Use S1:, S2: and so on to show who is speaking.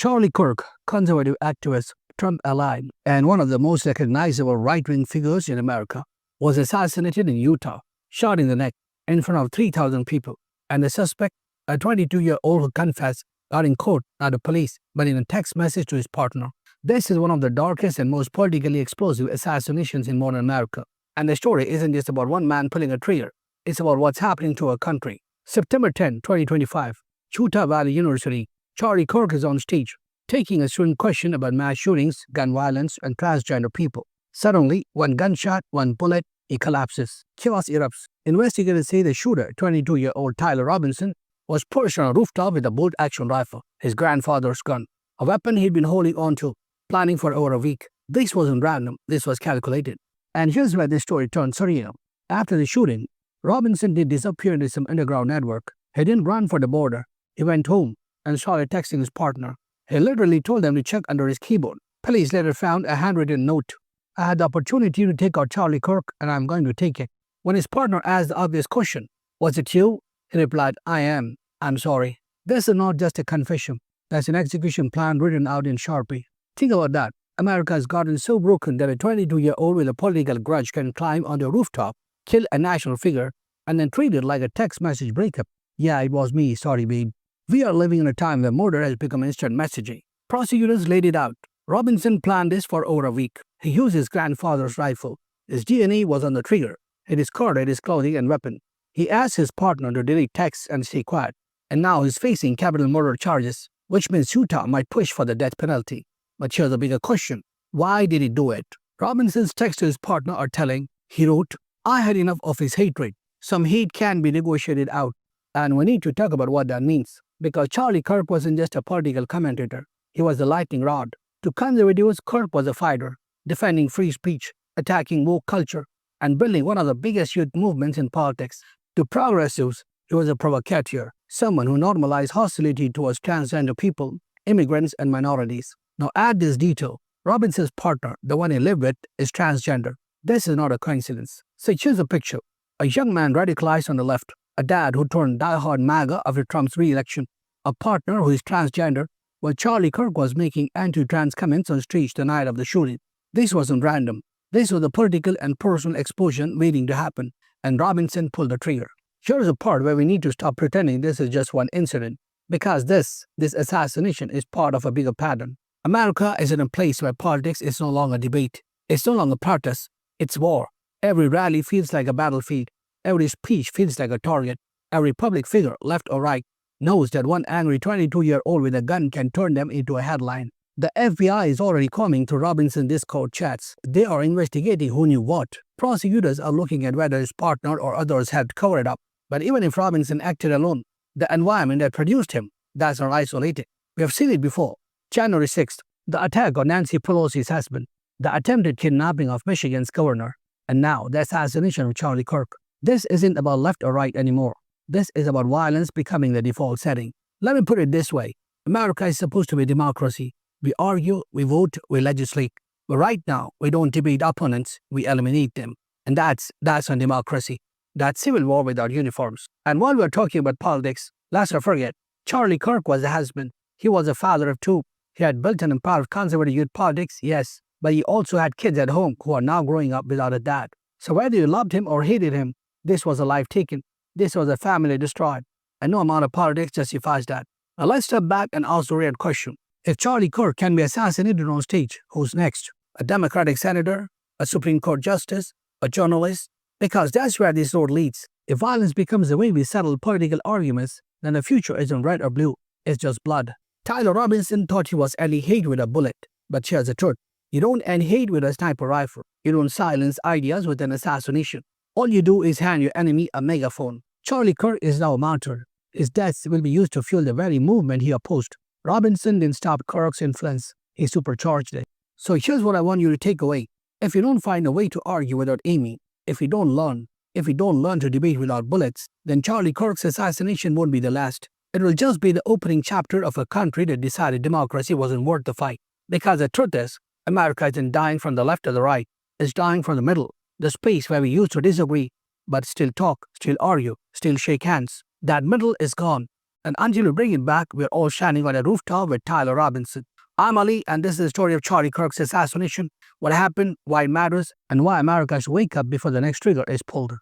S1: Charlie Kirk, conservative activist, Trump ally, and one of the most recognizable right-wing figures in America, was assassinated in Utah, shot in the neck in front of 3,000 people. And the suspect, a 22-year-old who confessed, got in court, not the police, but in a text message to his partner. This is one of the darkest and most politically explosive assassinations in modern America. And the story isn't just about one man pulling a trigger. It's about what's happening to our country. September 10, 2025, Utah Valley University. Charlie Kirk is on stage, taking a student question about mass shootings, gun violence, and transgender people. Suddenly, one gunshot, one bullet, he collapses. Chaos erupts. Investigators say the shooter, 22-year-old Tyler Robinson, was perched on a rooftop with a bolt-action rifle, his grandfather's gun, a weapon he'd been holding on to, planning for over a week. This wasn't random, this was calculated. And here's where this story turns surreal. After the shooting, Robinson did disappear into some underground network. He didn't run for the border. He went home and started texting his partner. He literally told them to check under his keyboard. Police later found a handwritten note. I had the opportunity to take out Charlie Kirk, and I'm going to take it. When his partner asked the obvious question, was it you? He replied, I am. I'm sorry. This is not just a confession. That's an execution plan written out in Sharpie. Think about that. America has gotten so broken that a 22-year-old with a political grudge can climb on the rooftop, kill a national figure, and then treat it like a text message breakup. Yeah, it was me. Sorry, babe. We are living in a time where murder has become instant messaging. Prosecutors laid it out. Robinson planned this for over a week. He used his grandfather's rifle. His DNA was on the trigger. He discarded his clothing and weapon. He asked his partner to delete texts and stay quiet. And now he's facing capital murder charges, which means Utah might push for the death penalty. But here's a bigger question. Why did he do it? Robinson's texts to his partner are telling. He wrote, I had enough of his hatred. Some hate can be negotiated out. And we need to talk about what that means. Because Charlie Kirk wasn't just a political commentator. He was a lightning rod. To conservatives, Kirk was a fighter, defending free speech, attacking woke culture, and building one of the biggest youth movements in politics. To progressives, he was a provocateur, someone who normalized hostility towards transgender people, immigrants, and minorities. Now add this detail. Robinson's partner, the one he lived with, is transgender. This is not a coincidence. So here's a picture. A young man radicalized on the left, a dad who turned diehard MAGA after Trump's re-election, a partner who is transgender, while Charlie Kirk was making anti-trans comments on stage the night of the shooting. This wasn't random. This was a political and personal explosion waiting to happen, and Robinson pulled the trigger. Here's a part where we need to stop pretending this is just one incident, because this assassination is part of a bigger pattern. America is in a place where politics is no longer debate. It's no longer protest. It's war. Every rally feels like a battlefield. Every speech feels like a target. Every public figure, left or right, knows that one angry 22-year-old with a gun can turn them into a headline. The FBI is already combing through Robinson's Discord chats. They are investigating who knew what. Prosecutors are looking at whether his partner or others helped cover it up. But even if Robinson acted alone, the environment that produced him, that's not isolated. We have seen it before. January 6th, the attack on Nancy Pelosi's husband, the attempted kidnapping of Michigan's governor, and now the assassination of Charlie Kirk. This isn't about left or right anymore. This is about violence becoming the default setting. Let me put it this way. America is supposed to be a democracy. We argue, we vote, we legislate. But right now, we don't debate opponents, we eliminate them. And that's not democracy. That's civil war without uniforms. And while we're talking about politics, let's not forget, Charlie Kirk was a husband. He was a father of two. He had built an empire of conservative youth politics, yes, but he also had kids at home who are now growing up without a dad. So whether you loved him or hated him, this was a life taken. This was a family destroyed. And no amount of politics justifies that. Now let's step back and ask the real question. If Charlie Kirk can be assassinated on stage, who's next? A Democratic senator? A Supreme Court justice? A journalist? Because that's where this road leads. If violence becomes the way we settle political arguments, then the future isn't red or blue. It's just blood. Tyler Robinson thought he was ending hate with a bullet. But here's the truth. You don't end hate with a sniper rifle. You don't silence ideas with an assassination. All you do is hand your enemy a megaphone. Charlie Kirk is now a martyr. His death will be used to fuel the very movement he opposed. Robinson didn't stop Kirk's influence. He supercharged it. So here's what I want you to take away. If you don't find a way to argue without aiming, if you don't learn to debate without bullets, then Charlie Kirk's assassination won't be the last. It will just be the opening chapter of a country that decided democracy wasn't worth the fight. Because the truth is, America isn't dying from the left or the right. It's dying from the middle. The space where we used to disagree, but still talk, still argue, still shake hands. That middle is gone. And until we bring it back, we're all standing on a rooftop with Tyler Robinson. I'm Ali, and this is the story of Charlie Kirk's assassination, what happened, why it matters, and why America should wake up before the next trigger is pulled.